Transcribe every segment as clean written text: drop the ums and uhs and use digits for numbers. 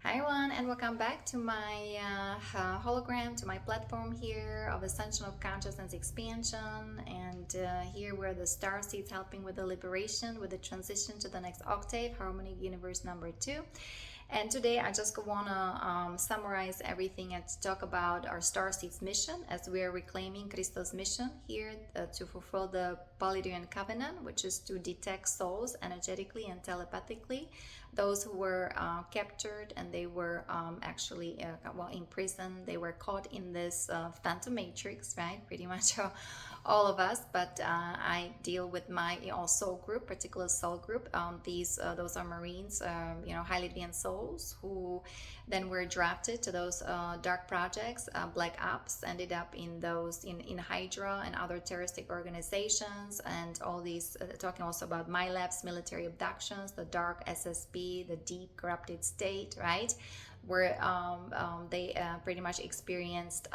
Hi everyone, and welcome back to my hologram, to my platform here of Ascension of Consciousness Expansion. And here we're the Starseeds helping with the liberation, with the transition to the next octave, Harmonic Universe number 2. And today I just want to summarize everything and talk about our Starseeds mission, as we are reclaiming Christos' mission here to fulfill the Palladian Covenant, which is to detect souls energetically and telepathically, those who were captured and they were actually in prison. They were caught in this phantom matrix, right? Pretty much all of us, but I deal with my soul group, particular soul group. Those are Marines, highly advanced souls who then were drafted to those dark projects, black ops, ended up in those in Hydra and other terroristic organizations, and all these talking also about my labs, military abductions, the dark SSP, the deep corrupted state, right? Where they pretty much experienced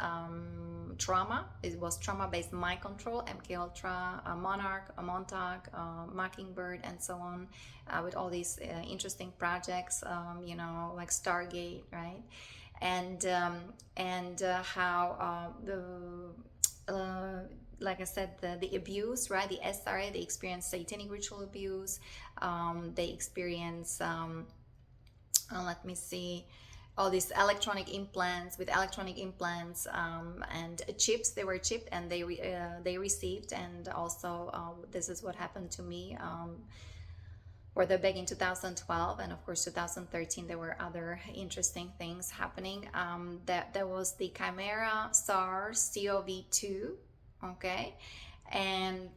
trauma. It was trauma-based mind control, MK Ultra, Monarch, Montauk, Mockingbird, and so on, with all these interesting projects, like Stargate, right? And how like I said, the abuse, right? The SRA, they experience satanic ritual abuse. They experience, let me see, all these electronic implants and chips. They were chipped and they received. And also this is what happened to me, or the back in 2012, and of course 2013 there were other interesting things happening. That there was the Chimera SARS-CoV-2, okay? And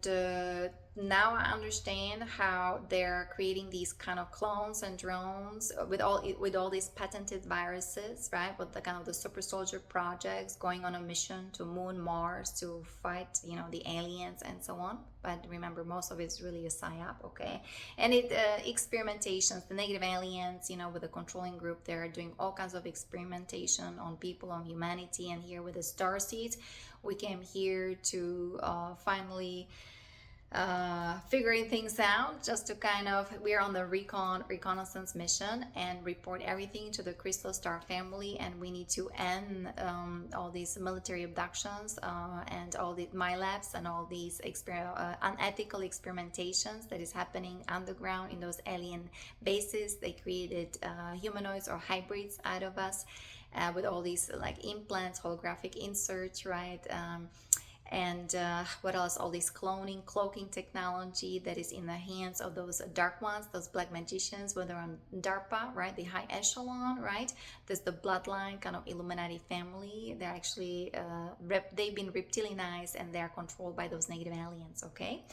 now I understand how they're creating these kind of clones and drones with all these patented viruses, right? With the kind of the super soldier projects, going on a mission to Moon, Mars to fight, the aliens and so on. But remember, most of it's really a psyop, okay? And experimentations, the negative aliens, with the controlling group, they're doing all kinds of experimentation on people, on humanity. And here with the Starseeds, we came here to finally figuring things out, just to we're on the reconnaissance mission and report everything to the Crystal Star family. And we need to end all these military abductions and all the my labs and all these unethical experimentations that is happening underground in those alien bases. They created humanoids or hybrids out of us, with all these like implants, holographic inserts, right? And what else? All this cloaking technology that is in the hands of those dark ones, those black magicians, whether on DARPA, right? The high echelon, right? There's the bloodline kind of Illuminati family. They're actually, they've been reptilianized and they're controlled by those negative aliens, okay?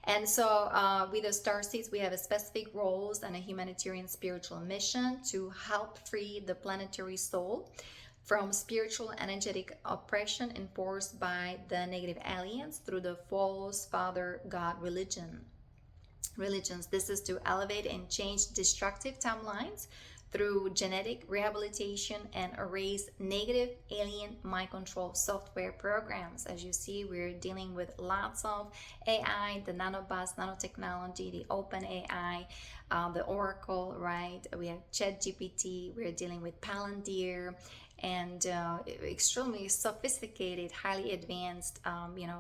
And so with the Starseeds, we have a specific roles and a humanitarian spiritual mission to help free the planetary soul from spiritual energetic oppression enforced by the negative aliens through the false father god religions. This is to elevate and change destructive timelines through genetic rehabilitation and erase negative alien mind control software programs. As you see, we're dealing with lots of AI, the nanobus, nanotechnology, the open AI, the Oracle, right? We have ChatGPT, we're dealing with Palantir, and extremely sophisticated, highly advanced,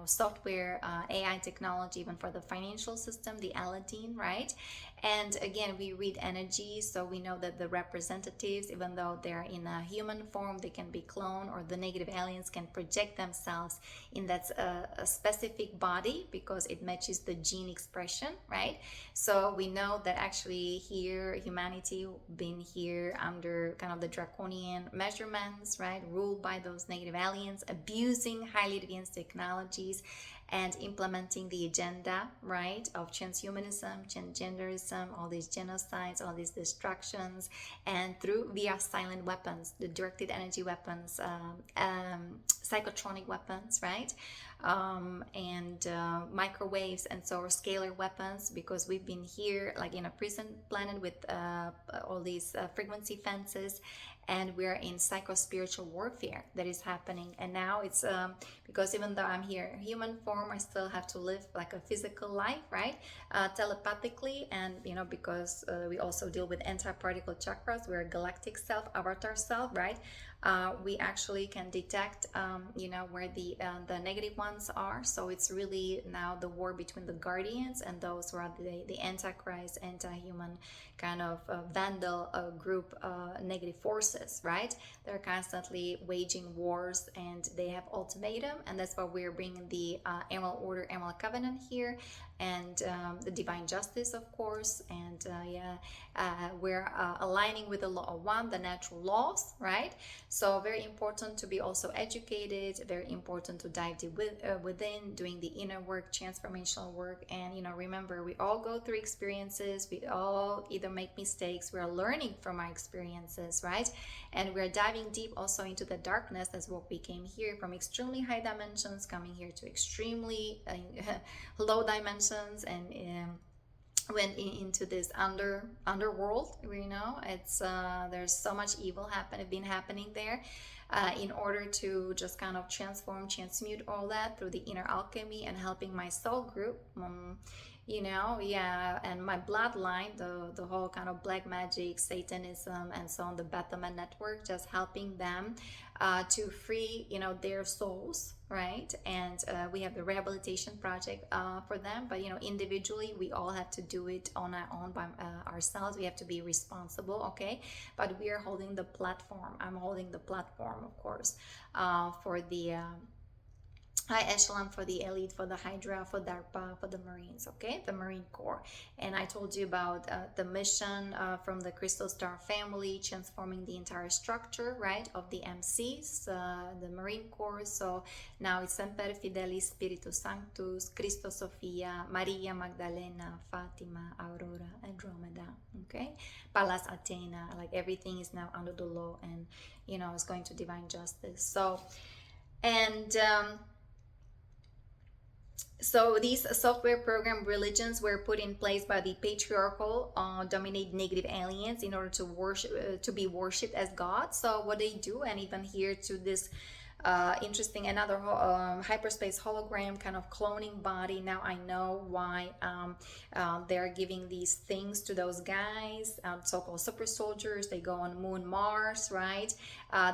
software, AI technology, even for the financial system, the Aladdin, right? And again, we read energy, so we know that the representatives, even though they're in a human form, they can be cloned, or the negative aliens can project themselves in that a specific body because it matches the gene expression, right? So we know that actually here, humanity been here under kind of the draconian measurements, right? Ruled by those negative aliens, abusing highly advanced technologies and implementing the agenda, right, of transhumanism, transgenderism, all these genocides, all these destructions, and via silent weapons, the directed energy weapons, psychotronic weapons, right, and microwaves, and so scalar weapons, because we've been here like in a prison planet with all these frequency fences, and we're in psycho-spiritual warfare that is happening. And now it's because even though I'm here human form, form. I still have to live like a physical life, right? Telepathically, and because we also deal with anti-particle chakras. We're a galactic self, avatar self, right? We actually can detect where the negative ones are. So it's really now the war between the guardians and those who are the antichrist, anti-human kind of vandal group, negative forces, right? They're constantly waging wars, and they have ultimatum, and that's why we're bringing the Emerald Order, Emerald Covenant here, and the divine justice, of course, and we're aligning with the law of one, the natural laws, right? So very important to be also educated, very important to dive deep within, doing the inner work, transformational work. And remember, we all go through experiences, we all either make mistakes, we're learning from our experiences, right? And we're diving deep also into the darkness. That's what we came here from, extremely high dimensions, coming here to extremely low dimensions, and went into this underworld. It's there's so much evil been happening there, in order to just kind of transmute all that through the inner alchemy and helping my soul group, and my bloodline, the whole kind of black magic, Satanism, and so on, the Baphomet network, just helping them to free their souls, right? And we have the rehabilitation project for them, but individually we all have to do it on our own by ourselves. We have to be responsible, okay? But we are holding the platform. I'm holding the platform, of course, for the high echelon, for the elite, for the Hydra, for DARPA, for the Marines, okay? The Marine Corps. And I told you about the mission from the Krystal Star family, transforming the entire structure, right, of the MCs, the Marine Corps. So now it's SEMPER, FIDELIS, SPIRITUS, SANCTUS, Christos, SOPHIA, Maria, Magdalena, FATIMA, AURORA, ANDROMEDA, okay? PALLAS, ATHENA, like everything is now under the law, and it's going to divine justice. So, and so these software program religions were put in place by the patriarchal, dominate negative aliens in order to worship, to be worshipped as God. So what they do, and even here to this interesting, another hyperspace hologram kind of cloning body. Now I know why they're giving these things to those guys, so-called super soldiers. They go on Moon, Mars, right?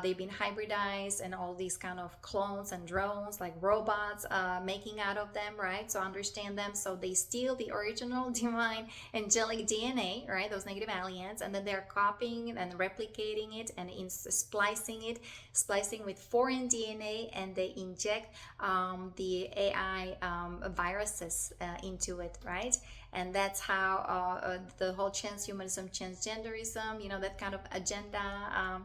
They've been hybridized, and all these kind of clones and drones, like robots, making out of them, right? So understand them. So they steal the original divine angelic DNA, right? Those negative aliens, and then they're copying and replicating it and splicing with foreign DNA, and they inject the AI viruses into it, right? And that's how the whole transhumanism, transgenderism, that kind of agenda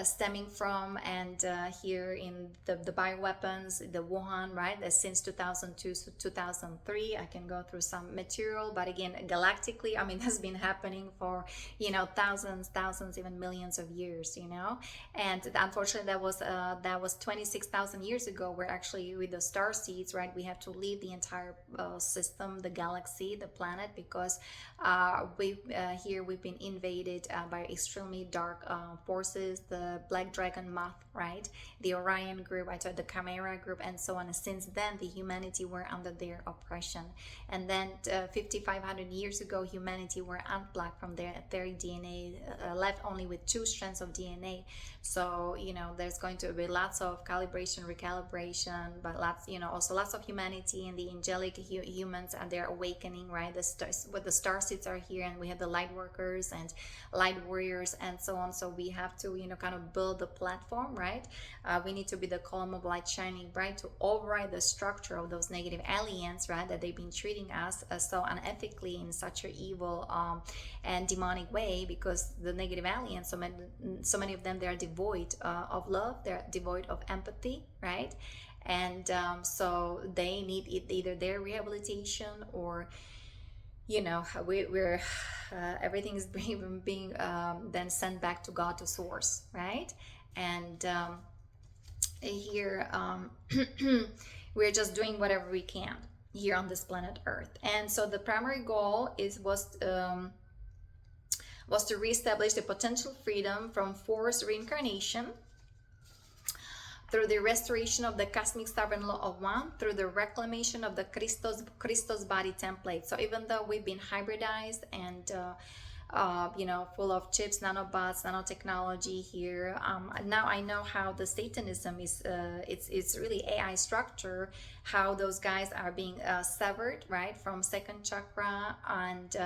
stemming from, and here in the bioweapons, the Wuhan, right, since 2002 to 2003. I can go through some material, but again, galactically, I mean, that's been happening for thousands, even millions of years, and unfortunately that was 26,000 years ago. We're actually with the Starseeds, right? We have to leave the entire system, the galaxy, the planet, because we've been invaded by extremely dark forces, the Black Dragon Moth, right? The Orion group, the Chimera group, and so on. And since then, the humanity were under their oppression. And then 5,500 years ago, humanity were unplugged from their DNA, left only with 2 strands of DNA. So, there's going to be lots of calibration, recalibration, but also lots of humanity, and the angelic humans, and they're awakening, right? The Starseeds are here, and we have the light workers and light warriors and so on. So we have to, kind of build the platform, right? We need to be the column of light shining bright to override the structure of those negative aliens, right? That they've been treating us so unethically, in such an evil and demonic way, because the negative aliens, so many of them, they're devoid of love, they're devoid of empathy, right? And so they need either their rehabilitation, or we're everything is being then sent back to God, to source, right? And here we're just doing whatever we can here on this planet Earth. And so the primary goal was to reestablish the potential freedom from forced reincarnation, through the restoration of the cosmic sovereign law of one, through the reclamation of the Christos body template. So even though we've been hybridized and you know, full of chips, nanobots, nanotechnology here. Now I know how the Satanism is, it's really AI structure, how those guys are being severed, right, from second chakra and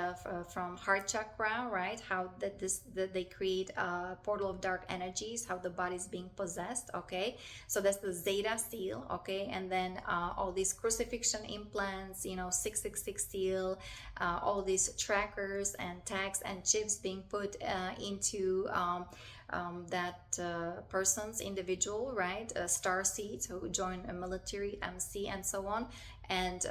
from heart chakra, right, how that they create a portal of dark energies, how the body is being possessed, okay, so that's the Zeta seal, okay, and then all these crucifixion implants, you know, 666 seal, all these trackers and tags and chips being put into that person's individual, right? Starseeds who join a military, MC, and so on. And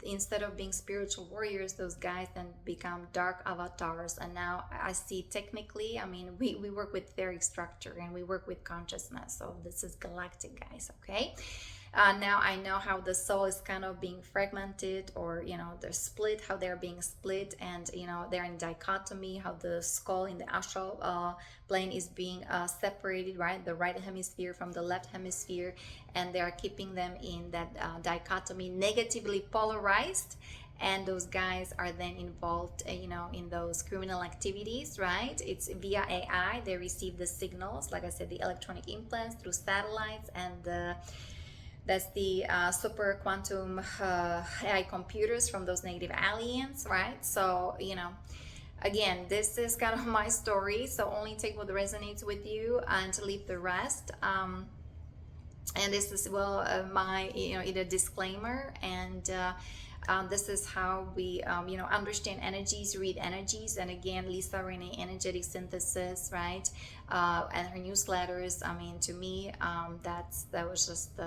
instead of being spiritual warriors, those guys then become dark avatars. And now I see technically, I mean, we work with etheric structure and we work with consciousness. So this is galactic, guys, okay? Now I know how the soul is kind of being fragmented, or you know, they're split, how they're being split, and you know, they're in dichotomy, how the skull in the astral plane is being separated, right, the right hemisphere from the left hemisphere, and they are keeping them in that dichotomy, negatively polarized. And those guys are then involved, you know, in those criminal activities, right? It's via AI. They receive the signals, like I said, the electronic implants through satellites, and that's the super quantum AI computers from those negative aliens, right? So, you know, again, this is kind of my story. So only take what resonates with you and leave the rest. And this is, well, my, you know, either disclaimer, and this is how we, you know, understand energies, read energies. And again, Lisa Renee, energetic synthesis, right? And her newsletters. I mean, to me, that was just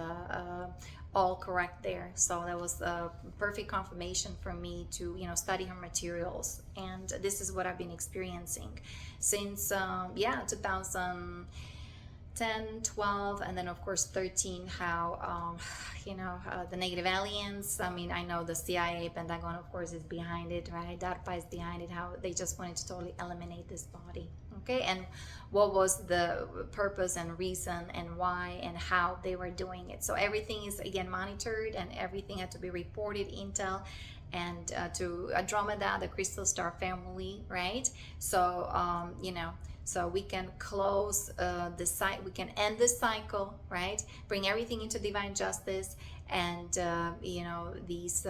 all correct there. So that was a perfect confirmation for me to, you know, study her materials. And this is what I've been experiencing since, yeah, 2010, 12, and then of course 13, how you know, the negative aliens, I mean, I know the CIA, Pentagon of course is behind it, right? DARPA is behind it, how they just wanted to totally eliminate this body, okay? And what was the purpose and reason and why and how they were doing it. So everything is again monitored, and everything had to be reported, intel, and to Andromeda, the crystal star family, right? So you know, so we can close the cycle, we can end this cycle, right? Bring everything into divine justice, and you know, these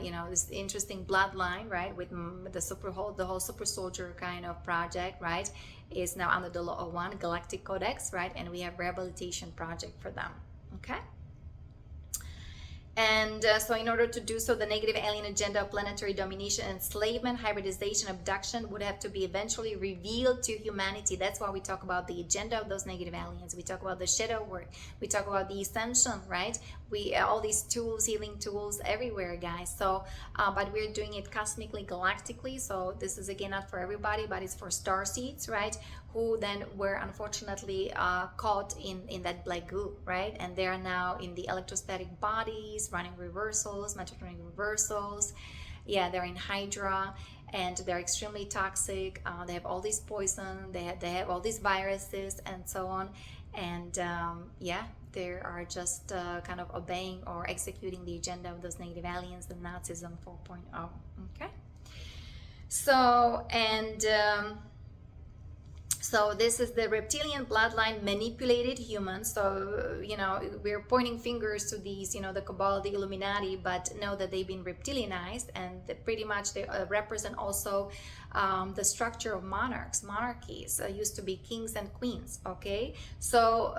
you know, this interesting bloodline, right, with the whole super soldier kind of project, right, is now under the law of one, Galactic Codex, right? And we have rehabilitation project for them, okay? And so in order to do so, the negative alien agenda of planetary domination, enslavement, hybridization, abduction would have to be eventually revealed to humanity. That's why we talk about the agenda of those negative aliens. We talk about the shadow work. We talk about the ascension, right? We all these tools, healing tools everywhere, guys. So, but we're doing it cosmically, galactically. So this is again not for everybody, but it's for starseeds, right? Who then were unfortunately caught in that black goo, right? And they are now in the electrostatic bodies, running reversals, metatronic reversals. Yeah, they're in Hydra, and they're extremely toxic. They have all these poison, they have all these viruses and so on. And yeah, they are just kind of obeying or executing the agenda of those negative aliens, the Nazism 4.0, okay? So, and so this is the reptilian bloodline manipulated humans. So, you know, we're pointing fingers to these, you know, the Cabal, the Illuminati, but know that they've been reptilianized, and pretty much they represent also the structure of monarchies. Used to be kings and queens, okay? So,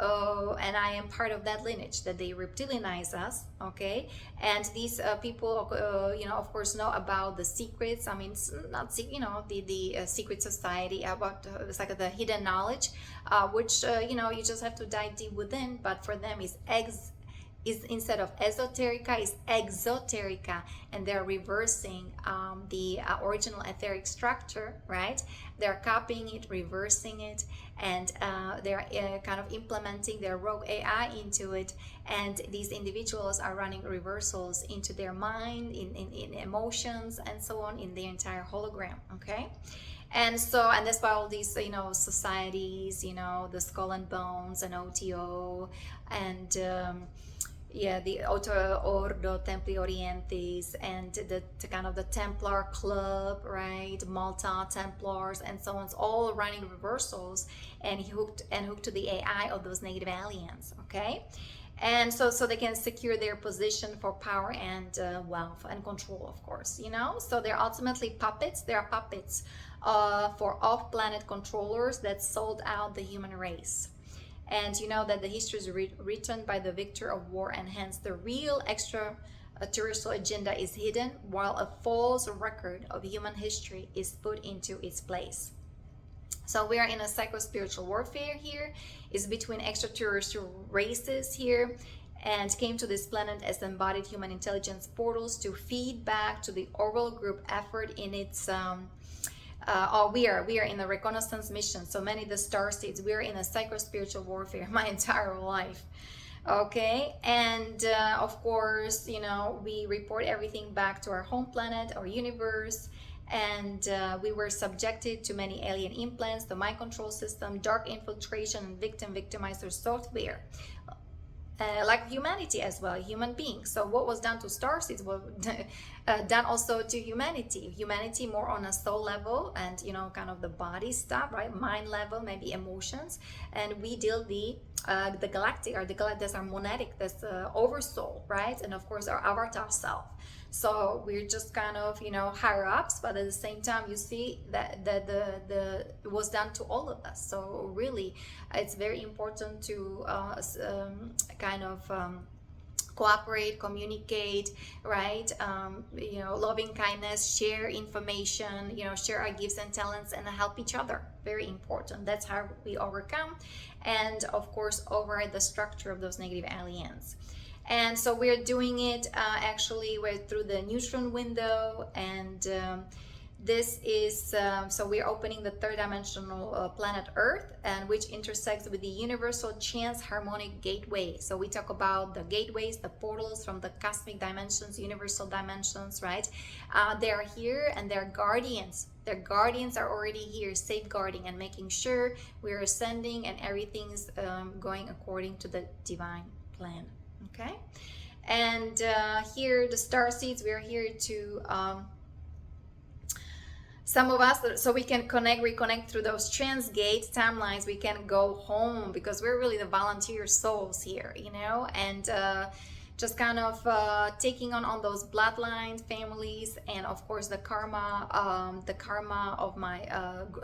and I am part of that lineage, that they reptilianize us, okay? And these people, you know, of course, know about the secrets. I mean, it's not, you know, the secret society, about it's like the hidden knowledge, which, you know, you just have to dive deep within, but for them is instead of esoterica is exoterica, and they're reversing the original etheric structure, right? They're copying it, reversing it, and they're kind of implementing their rogue AI into it, and these individuals are running reversals into their mind, in emotions and so on, in their entire hologram, okay? And so, and that's why all these, you know, societies, you know, the Skull and Bones and OTO, and yeah, the Ordo Templi Orientis, and the kind of the Templar Club, right? Malta Templars, and so on. It's all running reversals and hooked to the AI of those negative aliens. Okay. And so they can secure their position for power and wealth and control, of course, you know. So they're ultimately puppets. They are puppets for off-planet controllers that sold out the human race. And you know that the history is written by the victor of war, and hence the real extraterrestrial agenda is hidden, while a false record of human history is put into its place. So we are in a psycho-spiritual warfare here. It's between extraterrestrial races here, and came to this planet as embodied human intelligence portals to feed back to the Orwell Group effort in its we are in a reconnaissance mission. So many the Starseeds, we are in a psycho-spiritual warfare my entire life. Okay, and of course, you know, we report everything back to our home planet, our universe, and we were subjected to many alien implants, the mind control system, dark infiltration, and victimizer software. Like humanity as well, human beings. So what was done to Starseeds was done also to humanity. Humanity more on a soul level, and you know, kind of the body stuff, right? Mind level, maybe emotions, and we deal the galactic, or the galactic, that's our monetic, that's oversoul, right? And of course our avatar self. So we're just kind of, you know, higher ups, but at the same time, you see that it was done to all of us. So really, it's very important to kind of cooperate, communicate, right? You know, loving kindness, share information, you know, share our gifts and talents, and help each other. Very important. That's how we overcome, and of course, override the structure of those negative aliens. And so we're doing it actually through the neutron window, and this is so we're opening the third dimensional planet Earth, and which intersects with the universal chance harmonic gateway. So we talk about the gateways, the portals from the cosmic dimensions, universal dimensions, right? They are here, and they're guardians. Their guardians are already here, safeguarding and making sure we're ascending and everything's going according to the divine plan. Okay, and here the Starseeds, we are here to some of us, so we can reconnect through those transgate timelines. We can go home because we're really the volunteer souls here, you know, and just kind of taking on those bloodlines, families, and of course the karma of my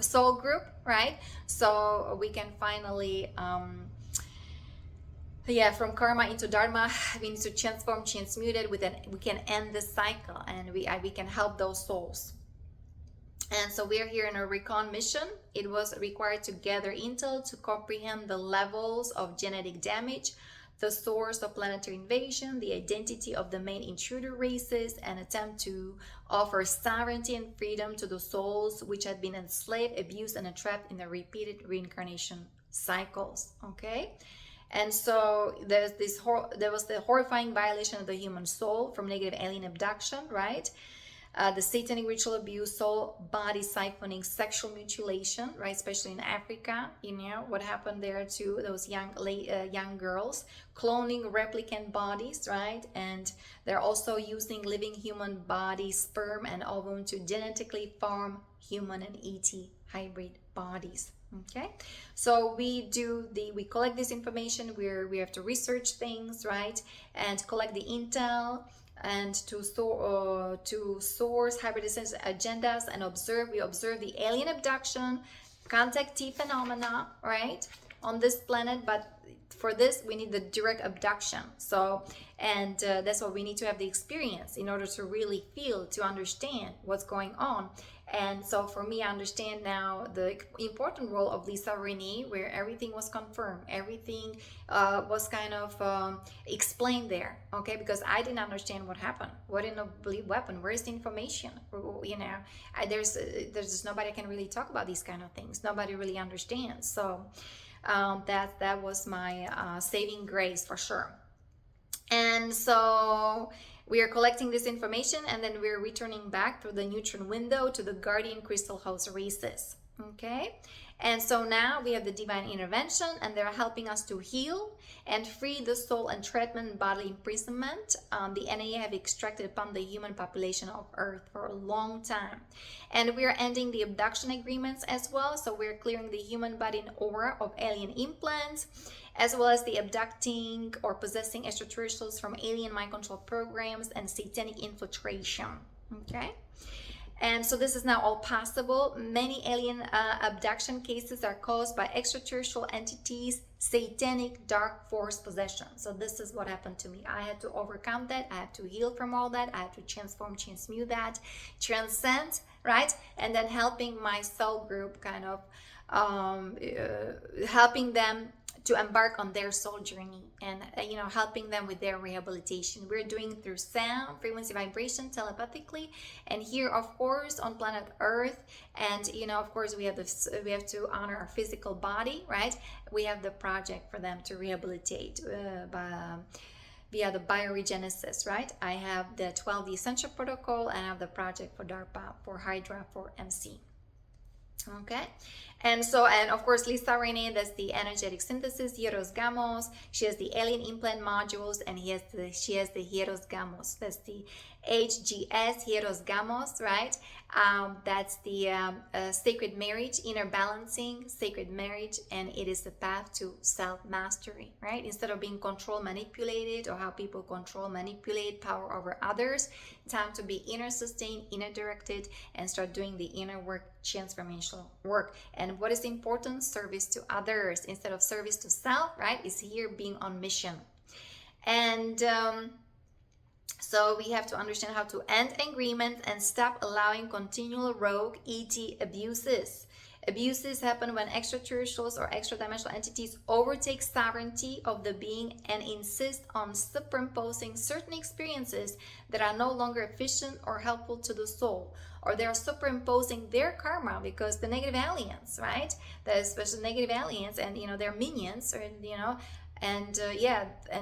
soul group, right? So we can finally from karma into dharma, we need to transform, transmute it. We can end this cycle, and we can help those souls. And so we are here in a recon mission. It was required to gather intel to comprehend the levels of genetic damage, the source of planetary invasion, the identity of the main intruder races, and attempt to offer sovereignty and freedom to the souls which had been enslaved, abused, and trapped in the repeated reincarnation cycles. Okay. And so there was the horrifying violation of the human soul from negative alien abduction, right? The satanic ritual abuse, soul body siphoning, sexual mutilation, right? Especially in Africa, you know what happened there to those young girls, cloning replicant bodies, right? And they're also using living human body, sperm and ovum to genetically form human and ET hybrid bodies. Okay, so we collect this information where we have to research things, right, and collect the intel, and to source hybridization agendas and we observe the alien abduction, contactee phenomena, right, on this planet. But for this we need the direct abduction. So and that's what we need to have the experience in order to really feel, to understand what's going on. And so for me, I understand now the important role of Lisa Renee, where everything was confirmed, everything was kind of explained there, okay? Because I didn't understand what happened. What in a belief weapon? Where is the information? You know, there's just nobody can really talk about these kind of things. Nobody really understands. So that was my saving grace for sure. And so We are collecting this information, and then we're returning back through the neutron window to the guardian crystal host races. Okay, and so now we have the divine intervention, and they're helping us to heal and free the soul entrapment, bodily imprisonment. The NAA have extracted upon the human population of Earth for a long time, and we are ending the abduction agreements as well. So we're clearing the human body and aura of alien implants, as well as the abducting or possessing extraterrestrials from alien mind control programs and satanic infiltration. Okay. And so this is now all possible. Many alien abduction cases are caused by extraterrestrial entities, satanic dark force possession. So this is what happened to me. I had to overcome that. I had to heal from all that. I had to transform, transmute that, transcend, right? And then helping my soul group kind of helping them to embark on their soul journey, and helping them with their rehabilitation. We're doing through sound, frequency, vibration, telepathically, and here of course on planet Earth. And of course we have to honor our physical body, right? We have the project for them to rehabilitate via the bioregenesis, right? I have the 12D essential protocol, and I have the project for DARPA, for Hydra, for MC. Okay, and of course Lisa Renee, that's the energetic synthesis, HIEROS GAMOS. She has the alien implant modules, and she has the HIEROS GAMOS. That's the HGS HIEROS GAMOS, right? That's the sacred marriage, inner balancing, sacred marriage, and it is the path to self-mastery, right? Instead of being controlled, manipulated, or how people control, manipulate, power over others, time to be inner sustained, inner directed, and start doing the inner work, transformational work. And what is important? Service to others instead of service to self, right? Is here being on mission. And so we have to understand how to end agreement and stop allowing continual rogue ET abuses. Abuses happen when extraterrestrials or extra-dimensional entities overtake sovereignty of the being and insist on superimposing certain experiences that are no longer efficient or helpful to the soul, or they are superimposing their karma, because the negative aliens, right? The special negative aliens, and their minions, or and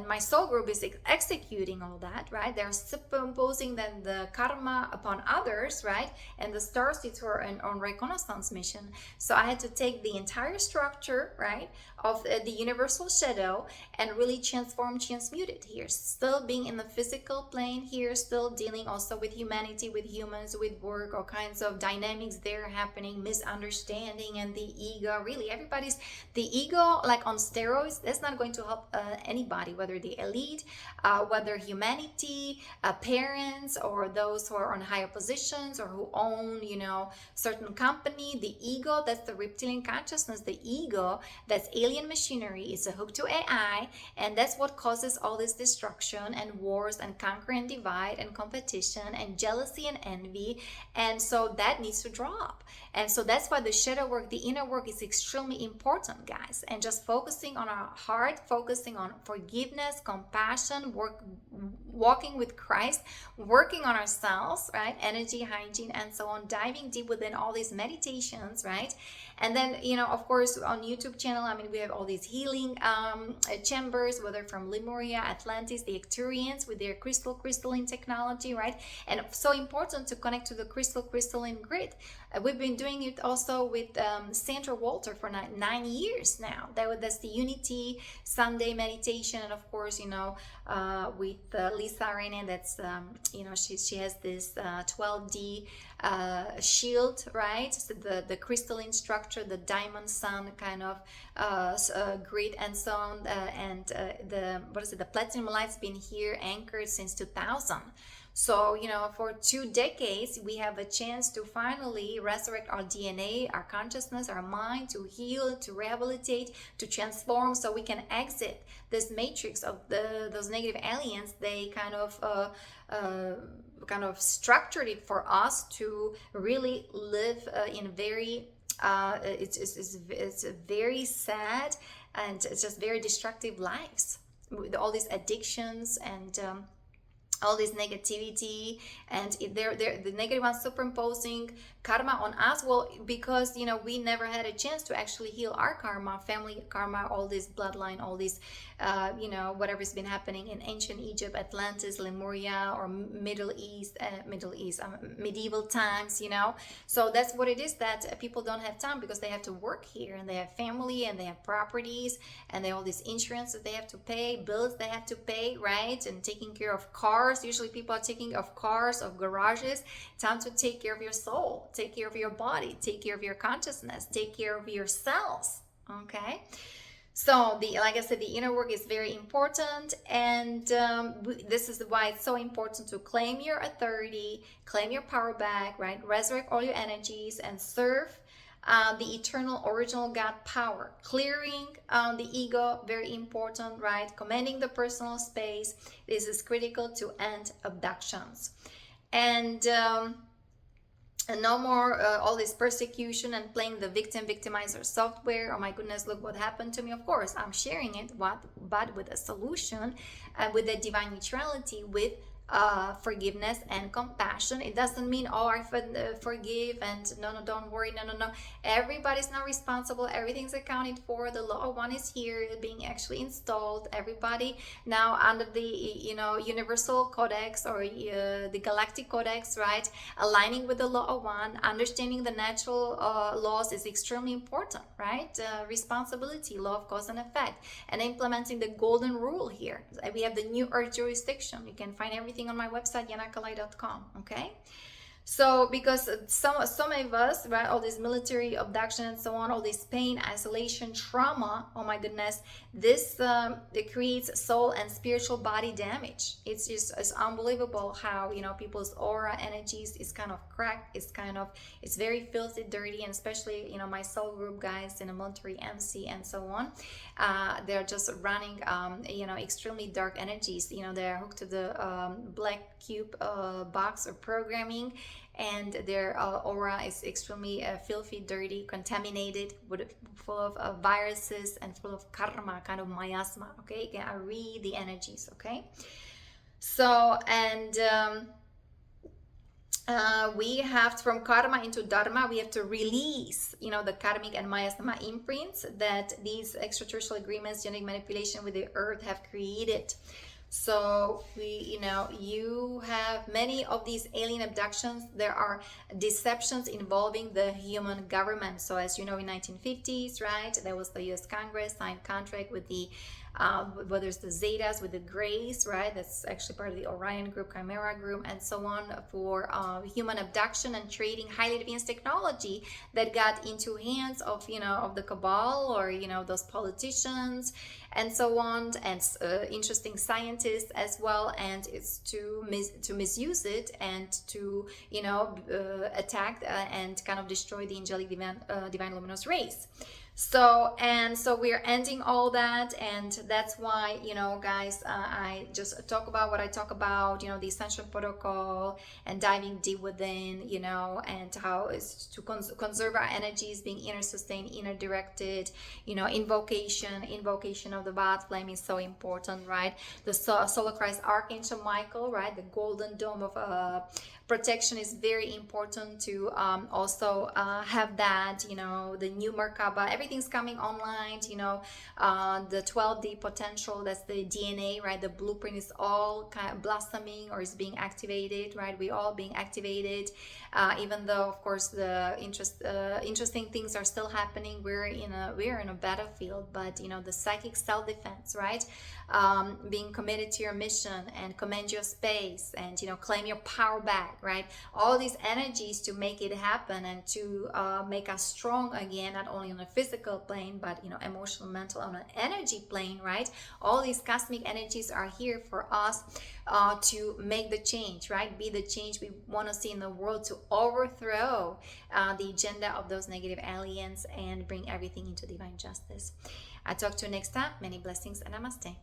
my soul group is executing all that, right? They're superimposing then the karma upon others, right? And the Starseeds were on reconnaissance mission. So I had to take the entire structure, right, of the universal shadow and really transmute it here. Still being in the physical plane here, still dealing also with humanity, with humans, with work, all kinds of dynamics there happening, misunderstanding, and the ego. Really, the ego, like on steroids, that's not going to help anybody, whether the elite, whether humanity, parents, or those who are on higher positions, or who own, certain company. The ego, that's the reptilian consciousness. The ego, that's alien machinery, is a hook to AI, and that's what causes all this destruction and wars and conquer and divide and competition and jealousy and envy. And so that needs to drop. And so that's why the shadow work, the inner work, is extremely important, guys. And just focusing on our heart, focusing on forgiveness, compassion, walking with Christ, working on ourselves, right? Energy, hygiene, and so on, diving deep within all these meditations, right? And then, of course, on YouTube channel, we have all these healing chambers, whether from Lemuria, Atlantis, the Arcturians with their crystalline technology, right? And so important to connect to the crystalline grid. We've been doing it also with Sandra Walter for 9 years now. That's the Unity Sunday meditation, and of course, with Lisa Arena, that's she has this 12D shield, right? So the crystalline structure, the diamond sun kind of grid, and so on, and the platinum light's been here anchored since 2000. So, for 2 decades, we have a chance to finally resurrect our DNA, our consciousness, our mind, to heal, to rehabilitate, to transform, so we can exit this matrix of those negative aliens. They kind of structured it for us to really live in very, it's very sad, and it's just very destructive lives with all these addictions and all this negativity, and the negative ones superimposing karma on us? Well, because, you know, we never had a chance to actually heal our karma, family karma, all this bloodline, all this, you know, whatever's been happening in ancient Egypt, Atlantis, Lemuria, or medieval times, you know. So that's what it is, that people don't have time because they have to work here, and they have family, and they have properties, and they have all this insurance that they have to pay, bills they have to pay, right? And taking care of cars. Usually people are taking care of cars, of garages. Time to take care of your soul, take care of your body, take care of your consciousness, take care of your cells. Okay. So like I said, the inner work is very important, and this is why it's so important to claim your authority, claim your power back, right? Resurrect all your energies and serve the eternal original God power. Clearing the ego, very important, right? Commanding the personal space. This is critical to end abductions. And no more all this persecution and playing the victimizer software. Oh my goodness, look what happened to me. Of course, I'm sharing it, but with a solution, with a divine neutrality, with forgiveness and compassion. It doesn't mean, oh, I forgive and no, don't worry, no. Everybody's not responsible. Everything's accounted for. The law of one is here, being actually installed. Everybody now under the, you know, universal codex, or the galactic codex, right? Aligning with the law of one, understanding the natural laws is extremely important, right? Responsibility, law of cause and effect, and implementing the golden rule here. We have the new earth jurisdiction. You can find everything on my website, yanakalai.com. Okay, so because some of us, right, all this military abduction and so on, all this pain, isolation, trauma, oh my goodness, this it creates soul and spiritual body damage. It's unbelievable how, you know, people's aura energies is kind of cracked. It's very filthy, dirty, and especially, you know, my soul group guys in a military MC and so on, they're just running you know, extremely dark energies. You know, they're hooked to the black cube box or programming, and their aura is extremely filthy, dirty, contaminated, full of viruses and full of karma, kind of miasma. Okay, again, I read the energies. Okay, so and we have, from karma into dharma, we have to release, you know, the karmic and miasma imprints that these extraterrestrial agreements, genetic manipulation with the earth have created. So you know, you have many of these alien abductions. There are deceptions involving the human government. So as you know, in 1950s, right, there was the US Congress signed contract with the whether it's the Zetas with the Greys, right? That's actually part of the Orion group, Chimera group, and so on, for human abduction and trading highly advanced technology that got into hands of, you know, of the cabal, or, you know, those politicians and so on, and interesting scientists as well. And it's to misuse it and to, you know, attack and kind of destroy the angelic divine luminous race. So we're ending all that, and that's why, you know, guys, I just talk about what I talk about, you know, the Ascension protocol, and diving deep within, you know, and how is to conserve our energies, being inner sustained, inner directed, you know, invocation of the Bat flame is so important, right? The Solar Christ Archangel Michael, right? The golden dome of protection is very important to also have that, you know, the new Merkaba, everything's coming online, you know, the 12D potential, that's the DNA, right? The blueprint is all kind of blossoming, or is being activated, right? We all being activated, even though, of course, the interesting things are still happening. We're in a battlefield, but, you know, the psychic self-defense, right? Being committed to your mission, and command your space, and, you know, claim your power back, right? All these energies to make it happen, and to make us strong again, not only on a physical plane, but, you know, emotional, mental, on an energy plane, right? All these cosmic energies are here for us to make the change, right? Be the change we want to see in the world, to overthrow the agenda of those negative aliens and bring everything into divine justice. I'll talk to you next time. Many blessings and namaste.